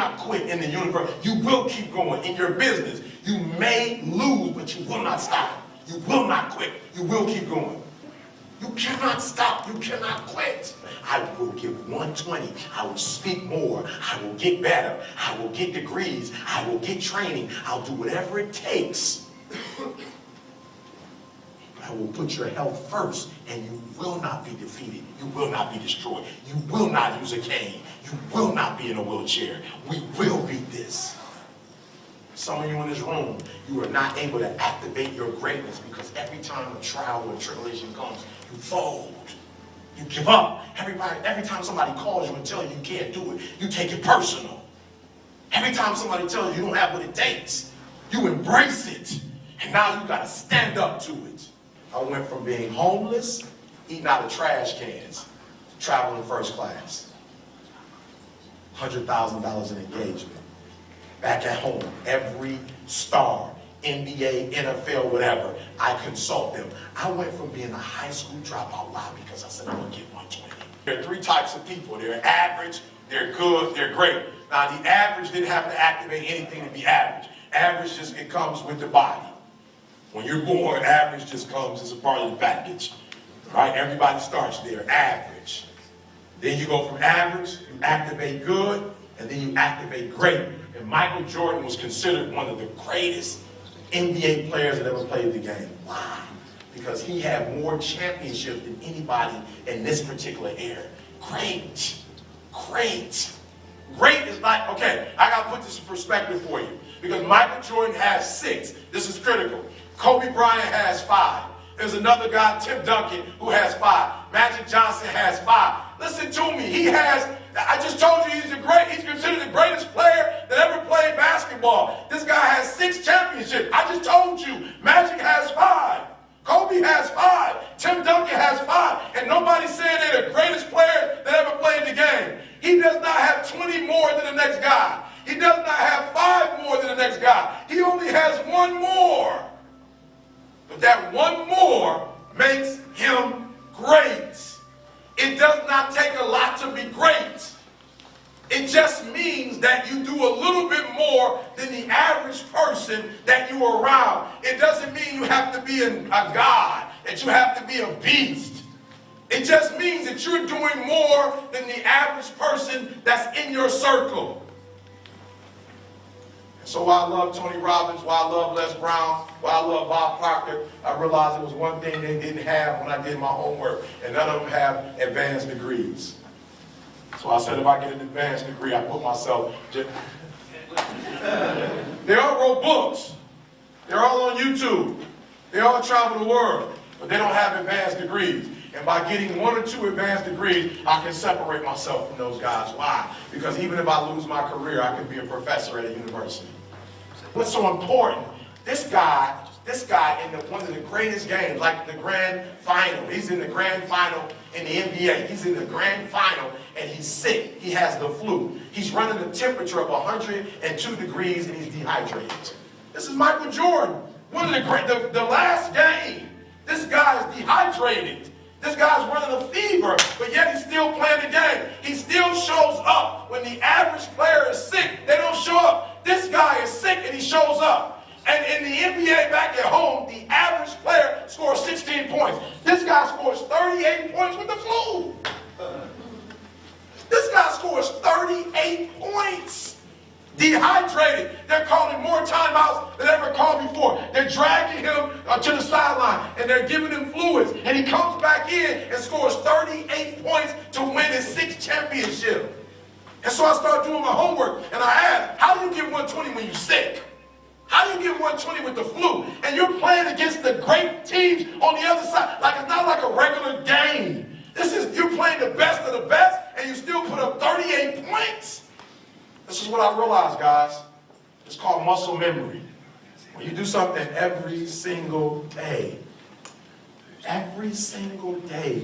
not quit in the universe. You will keep going in your business. You may lose, but you will not stop. You will not quit. You will keep going. You cannot stop. You cannot quit. I will give 120. I will speak more. I will get better. I will get degrees. I will get training. I'll do whatever it takes. I will put your health first, and you will not be defeated. You will not be destroyed. You will not use a cane. You will not be in a wheelchair. We will beat this. Some of you in this room, you are not able to activate your greatness because every time a trial or a tribulation comes, you fold. You give up. Every time somebody calls you and tells you you can't do it, you take it personal. Every time somebody tells you you don't have what it takes, you embrace it. And now you got to stand up to it. I went from being homeless, eating out of trash cans, to traveling first class. $100,000 in engagement. Back at home, every star, NBA, NFL, whatever, I consult them. I went from being a high school dropout. Why? Because I said I'm going to get 120. There are three types of people. They're average, they're good, they're great. Now, the average didn't have to activate anything to be average. Average just, it comes with the body. When you're born, average just comes as a part of the package. Right? Everybody starts there, average. Then you go from average, you activate good, and then you activate great. And Michael Jordan was considered one of the greatest NBA players that ever played the game. Why? Because he had more championships than anybody in this particular era. Great. Great. Great is like, okay, I got to put this in perspective for you. Because Michael Jordan has 6. This is critical. Kobe Bryant has 5. There's another guy, Tim Duncan, who has 5. Magic Johnson has 5. Listen to me. He has, I just told you he's considered the greatest player that ever played basketball. This guy has 6 championships. I just told you. Magic has 5. Kobe has 5. Tim Duncan has 5. And nobody's saying they're the greatest player that ever played the game. He does not have 20 more than the next guy. He does not have 5 more than the next guy. He only has 1 more. But that 1 more makes him great. It does not take a lot to be great. It just means that you do a little bit more than the average person that you are around. It doesn't mean you have to be a god, that you have to be a beast. It just means that you're doing more than the average person that's in your circle. So why I love Tony Robbins, why I love Les Brown, why I love Bob Proctor, I realized it was one thing they didn't have when I did my homework, and none of them have advanced degrees. So I said if I get an advanced degree, I put myself just... They all wrote books. They're all on YouTube. They all travel the world, but they don't have advanced degrees. And by getting 1 or 2 advanced degrees, I can separate myself from those guys. Why? Because even if I lose my career, I can be a professor at a university. What's so important? This guy in one of the greatest games, like the grand final. He's in the grand final in the NBA. He's in the grand final, and he's sick. He has the flu. He's running a temperature of 102 degrees, and he's dehydrated. This is Michael Jordan. One of the last game. This guy is dehydrated. This guy's running a fever, but yet he's still playing the game. He still shows up. When the average player is sick, they don't show up. This guy is sick and he shows up. And in the NBA back at home, the average player scores 16 points. This guy scores 38 points with the flu. This guy scores 38 points. Dehydrated. They're calling more timeouts than ever called before. They're dragging him to the sideline, and they're giving him fluids. And he comes back in and scores 38 points to win his 6th championship. And so I started doing my homework, and I asked, how do you get 120 when you're sick? How do you get 120 with the flu? And you're playing against the great teams on the other side. Like it's not like a regular game. You're playing the best of the best, and you still put up 38 points. This is what I realized, guys. It's called muscle memory. When you do something every single day,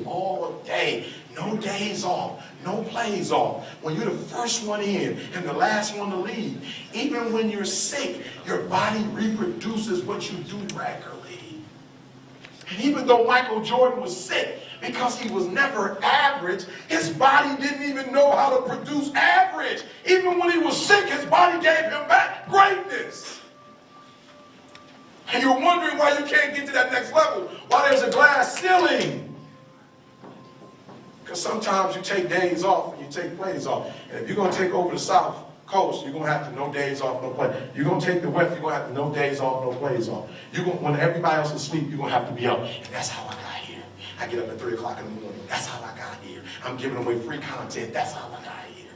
all day, no days off, no plays off. When you're the first one in and the last one to leave, even when you're sick, your body reproduces what you do regularly. And even though Michael Jordan was sick, because he was never average, his body didn't even know how to produce average. Even when he was sick, his body gave him back greatness. And you're wondering why you can't get to that next level, why there's a glass ceiling. Because sometimes you take days off and you take plays off. And if you're going to take over the South Coast, you're going to have to no days off, no play. You're going to take the West, you're going to have to no days off, no plays off. When everybody else is asleep, you're going to have to be up. And that's how I got here. I get up at 3 o'clock in the morning. That's how I got here. I'm giving away free content. That's how I got here.